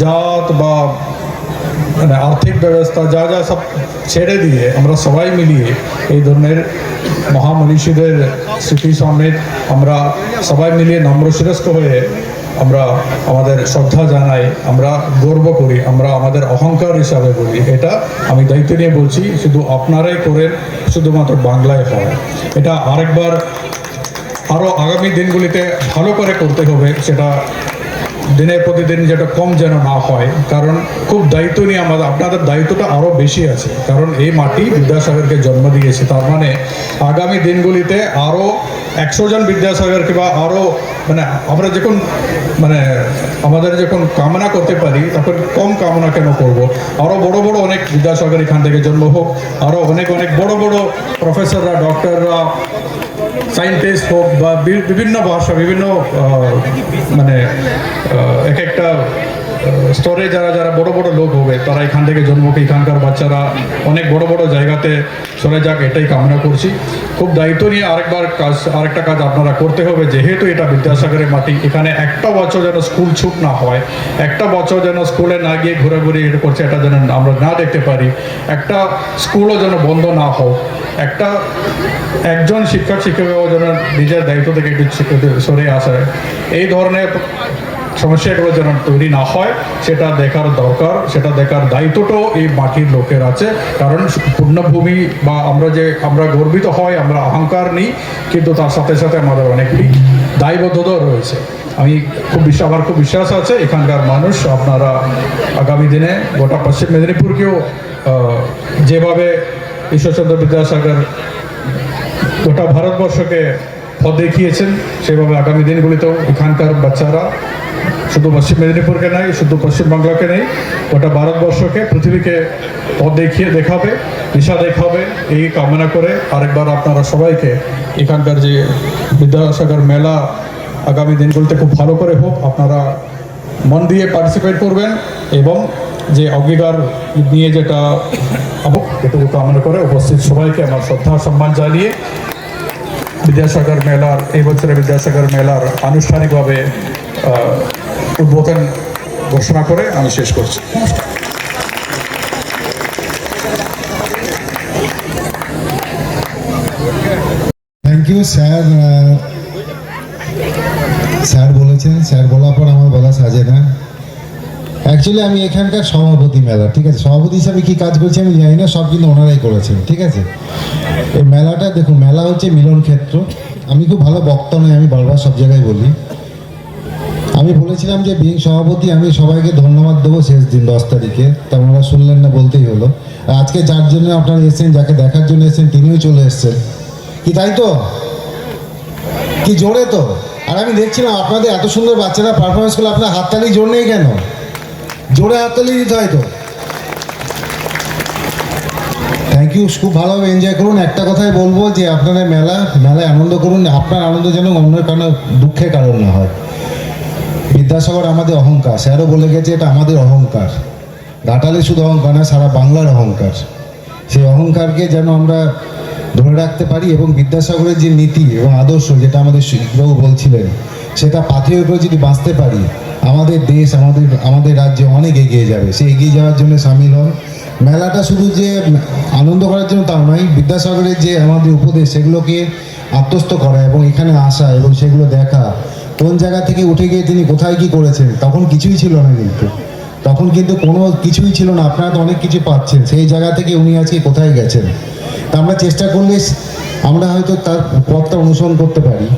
জাত বা মানে আর্থিক ব্যবস্থা যা যা সব ছেড়ে দিয়ে আমরা সবাই মিলিয়ে এই ধরনের মহামনীষীদের স্মৃতি সামনে আমরা সবাই মিলিয়ে নম্রশিরস্ত হয়ে আমরা আমাদের শ্রদ্ধা জানাই, আমরা গর্ব করি, আমরা আমাদের অহংকার হিসাবে বলি। এটা আমি দায়িত্ব নিয়ে বলছি, শুধু আপনারাই করেন, শুধুমাত্র বাংলায় হয়। এটা আরেকবার আরও আগামী দিনগুলিতে ভালো করে করতে হবে, সেটা দিনের প্রতিদিন যেটা কম যেন না হয়, কারণ খুব দায়িত্ব নিয়ে আপনাদের দায়িত্বটা আরও বেশি আছে, কারণ এই মাটি বিদ্যাসাগরকে জন্ম দিয়েছে। তার মানে আগামী দিনগুলিতে আরও 100 জন বিদ্যাসাগরকে বা আরও মানে আমরা যখন মানে আমাদের যখন কামনা করতে পারি তখন কম কামনা কেন করব, আরও বড় বড় অনেক বিদ্যাসাগর এখান থেকে জন্ম হোক, আরও অনেক অনেক বড় বড় প্রফেসররা, ডক্টররা, সায়েন্টিস্ট হোক বা বিভিন্ন ভাষা বিভিন্ন মানে এক একটা স্তরে যারা যারা বড় বড় লোক হবে তারা এখান থেকে জন্ম, এখানকার বাচ্চারা অনেক বড় বড় জায়গাতে চলে যাক, এটাই কামনা করছি। খুব দায়িত্ব নিয়ে আরেকটা কাজ আপনারা করতে হবে, যেহেতু এটা বিদ্যাসাগরের মাটি, এখানে একটা বছর যেন স্কুল ছুট না হয়, একটা বছর যেন স্কুলে না গিয়ে ঘুরে এটা করছে এটা যেন আমরা না দেখতে পারি, একটা স্কুলও যেন বন্ধ না হোক, একজন শিক্ষকও যেন নিজের দায়িত্ব থেকে একটু সরে আসে, এই ধরনের সমস্যাগুলো যেন তৈরি না হয় সেটা দেখার দরকার, সেটা দেখার দায়িত্বটাও এই মাটির লোকের আছে। কারণ পূর্ণভূমি বা আমরা গর্বিত হয়, আমরা অহংকার নিই, কিন্তু তার সাথে সাথে আমাদের অনেকটি দায়বদ্ধতাও রয়েছে। আমার খুব বিশ্বাস আছে এখানকার মানুষ আপনারা আগামী দিনে গোটা পশ্চিম মেদিনীপুরকেও যেভাবে ঈশ্বরচন্দ্র বিদ্যাসাগর গোটা ভারতবর্ষকে পথ দেখিয়েছেন, সেভাবে আগামী দিনগুলিতেও এখানকার বাচ্চারা শুধু পশ্চিম মেদিনীপুরকে নেই, শুধু পশ্চিমবাংলাকে নেই, গোটা ভারতবর্ষকে, পৃথিবীকে পথ দেখাবে, দিশা দেখাবে, এই কামনা করে আরেকবার আপনারা সবাইকে এখানকার যে বিদ্যাসাগর মেলা আগামী দিনগুলিতে খুব ভালো করে হোক, আপনারা মন দিয়ে পার্টিসিপেট করবেন এবং যে অঙ্গীকার নিয়ে যেটা এটুকু কামনা করে উপস্থিত সবাইকে আমার শ্রদ্ধা সম্মান জানিয়ে বিদ্যাসাগর মেলার এই বছরের বিদ্যাসাগর মেলার আনুষ্ঠানিকভাবে উদ্বোধন ঘোষণা করে আমি শেষ করছি। Thank you sir. স্যার বলেছেন, স্যার বলার পর আমার বলা সাজে না। অ্যাকচুয়ালি আমি এখানকার সভাপতি মেলা, ঠিক আছে, সভাপতি হিসাবে কি কাজ করছি আমি জানি না, সব কিন্তু ওনারাই করেছেন, ঠিক আছে। এই মেলাটা দেখুন, মেলা হচ্ছে মিলন ক্ষেত্র। আমি খুব ভালো বক্তা নই, আমি বারবার সব জায়গায় বলি। আমি বলেছিলাম যে বিং সভাপতি আমি সবাইকে ধন্যবাদ দেবো শেষ দিন 10 তারিখে, তা ওনারা শুনলেন না, বলতেই হলো। আজকে যার জন্য আপনারা এসেছেন, যাকে দেখার জন্য এসেছেন, তিনিও চলে এসছেন, কি তাই তো? কি জোরে তো? আর আমি দেখছিলাম আপনাদের এত সুন্দর বাচ্চারা পারফরমেন্স করলে আপনার হাততালি জোর নেই কেন? জোরে হাততালি দিতে হয় তো। থ্যাংক ইউ, খুব ভালোভাবে এনজয় করুন। একটা কথাই বলবো যে আপনারা মেলায় আনন্দ করুন, আপনার আনন্দ যেন অন্যের কারণে দুঃখের কারণ না হয়। বিদ্যাসাগর আমাদের অহংকার, স্যারও বলে গেছে এটা আমাদের অহংকার, ঘাটালে শুধু অহংকার না, সারা বাংলার অহংকার। সেই অহংকারকে যেন আমরা ধরে রাখতে পারি এবং বিদ্যাসাগরের যে নীতি এবং আদর্শ, যেটা আমাদের শিক্ষকবাবু বলছিলেন, সেটা পাথেয় করে যদি বাঁচতে পারি, আমাদের দেশ আমাদের রাজ্য অনেক এগিয়ে যাবে। সে এগিয়ে যাওয়ার জন্য সামিল হন। মেলাটা শুধু যে আনন্দ করার জন্য তাও নয়, বিদ্যাসাগরের যে আমাদের উপদেশ সেগুলোকে আত্মস্থ করা এবং এখানে আসা এবং সেগুলো দেখা, কোন জায়গা থেকে উঠে গিয়ে তিনি কোথায় কি করেছেন। তখন কিছুই ছিল না, তখন কিন্তু কোনো কিছুই ছিল না, আপনারা তো অনেক কিছু পাচ্ছেন। সেই জায়গা থেকে উনি আজকে কোথায় গেছেন, তা আমরা চেষ্টা করলে আমরা হয়তো তার পথটা অনুসরণ করতে পারি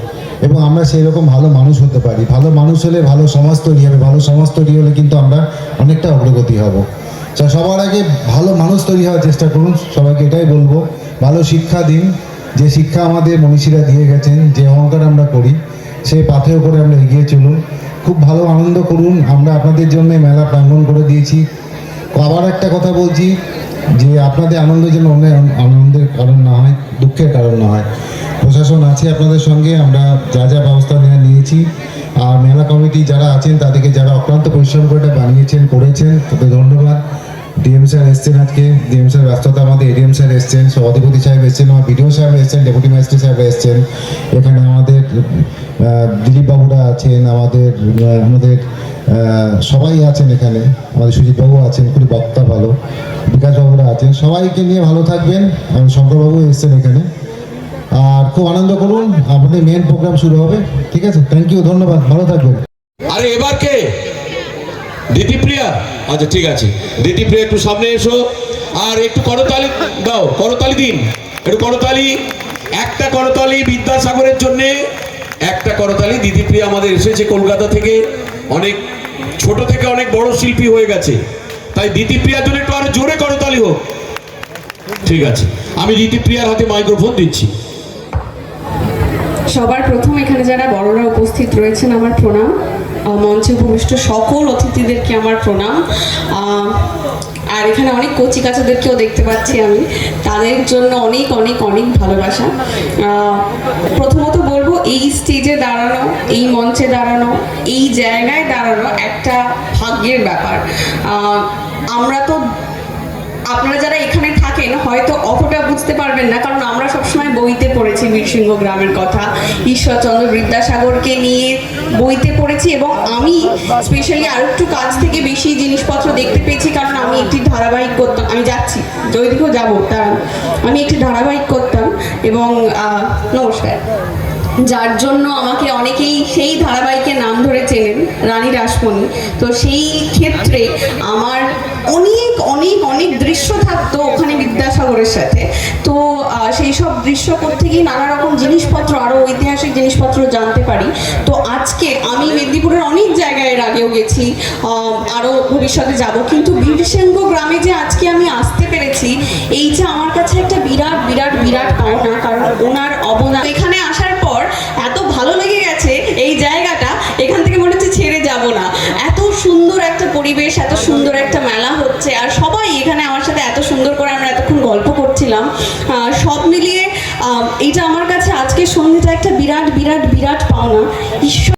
এবং আমরা সেই রকম ভালো মানুষ হতে পারি। ভালো মানুষ হলে ভালো সমাজ তৈরি হবে, ভালো সমাজ তৈরি হলে কিন্তু আমরা অনেকটা অগ্রগতি হব। সবার আগে ভালো মানুষ তৈরি হওয়ার চেষ্টা করুন, সবাইকে এটাই বলবো। ভালো শিক্ষা দিন, যে শিক্ষা আমাদের মনীষীরা দিয়ে গেছেন, যে অহংকার আমরা করি সেই পাথেয় করে আমরা এগিয়ে চলুন। খুব ভালো আনন্দ করুন, আমরা আপনাদের জন্য মেলা প্রাঙ্গণ করে দিয়েছি। আবার একটা কথা বলছি যে আপনাদের আনন্দ যেন অন্যের আনন্দের কারণ না হয়, দুঃখের কারণ না হয়। প্রশাসন আছে আপনাদের সঙ্গে, আমরা যা যা ব্যবস্থা নিয়েছি। আর মেলা কমিটি যারা আছেন তাদেরকে, যারা অক্লান্ত পরিশ্রম করে এটা বানিয়েছেন করেছেন, তাদের ধন্যবাদ। ডিএম স্যার এসছেন আজকে, ডিএম স্যার ব্যস্ততা আমাদের, এডিএম স্যার এসছেন, সভাধিপতি সাহেব এসছেন, আমার বিডিও সাহেব এসছেন, ডেপুটি ম্যাজিস্ট্রেট সাহেব এসছেন, এখানে আমাদের দিলীপ বাবুরা আছেন, আমাদের সবাই আছেন এখানে, আমাদের সুজিতবাবু আছেন, খুবই বক্তা ভালো, বিকাশবাবুরা আছেন, সবাইকে নিয়ে ভালো থাকবেন। শঙ্করবাবু এসছেন এখানে, আর খুব আনন্দ করুন, আপনাদের মেন প্রোগ্রাম শুরু হবে, ঠিক আছে? থ্যাংক ইউ, ধন্যবাদ, ভালো থাকবেন। আরে এবার কে? দিতিপ্রিয়া? আচ্ছা ঠিক আছে, দিতিপ্রিয়া একটু সামনে এসো, আর একটু করতালি দাও, করতালি দিন, একটু করতালি, একটা করতালি বিদ্যাসাগরের জন্য, একটা করতালি। দিতিপ্রিয়া আমাদের এসেছে কলকাতা থেকে, অনেক ছোট থেকে অনেক বড় শিল্পী হয়ে গেছে, তাই দিতিপ্রিয়ার জন্য একটু আরো জোরে করতালি হোক। ঠিক আছে, আমি দিতিপ্রিয়ার হাতে মাইক্রোফোন দিচ্ছি। সবার প্রথম এখানে যারা বড়রা উপস্থিত রয়েছেন আমার প্রণাম, মঞ্চে উপবিষ্ট সকল অতিথিদেরকে আমার প্রণাম, আর এখানে অনেক কচি কাচাদেরকেও দেখতে পাচ্ছি আমি, তাদের জন্য অনেক অনেক অনেক ভালোবাসা। প্রথমত বলবো, এই স্টেজে দাঁড়ানো, এই মঞ্চে দাঁড়ানো, এই জায়গায় দাঁড়ানো একটা ভাগ্যের ব্যাপার। আমরা তো, আপনারা যারা এখানে থাকেন হয়তো অতটা বুঝতে পারবেন না, কারণ আমরা সবসময় বইতে পড়েছি বীরসিংহ গ্রামের কথা, ঈশ্বরচন্দ্র বিদ্যাসাগরকে নিয়ে বইতে পড়েছি, এবং আমি স্পেশালি আর একটু কাজ থেকে বেশি জিনিসপত্র দেখতে পেয়েছি, কারণ আমি একটি ধারাবাহিক করতাম, আমি যাচ্ছি যদিও যাবো, তার আমি একটি ধারাবাহিক করতাম, এবং নমস্কার, যার জন্য আমাকে অনেকেই সেই ধারাবাহিকের নাম ধরে চেনেন, রানী রাসমণি। তো সেই ক্ষেত্রে আমার অনেক অনেক অনেক দৃশ্য থাকতো ওখানে বিদ্যাসাগরের সাথে। তো সেই সব দৃশ্য করতে গিয়ে নানা রকম জিনিসপত্র, আরও ঐতিহাসিক জিনিসপত্র জানতে পারি। তো আজকে আমি মেদিনীপুরের অনেক জায়গায় এর আগেও গেছি, আরও ভবিষ্যতে যাব, কিন্তু বীরসিংহ গ্রামে যে আজকে আমি আসতে পেরেছি, এইটা আমার কাছে একটা বিরাট বিরাট বিরাট পাওনা, কারণ ওনার অবদান। এখানে আসার পর এত ভালো লেগে গেছে এই জায়গাটা, এখান থেকে মনে হচ্ছে ছেড়ে যাব না। এত সুন্দর একটা পরিবেশ, এত সুন্দর একটা মেলা হচ্ছে, আর সবাই এখানে আমার সাথে এত সুন্দর করে আমরা এতক্ষণ গল্প করছিলাম, সব মিলিয়ে এইটা আমার কাছে আজকের সন্ধ্যাটা একটা বিরাট বিরাট বিরাট পাওনা। ঈশ্বর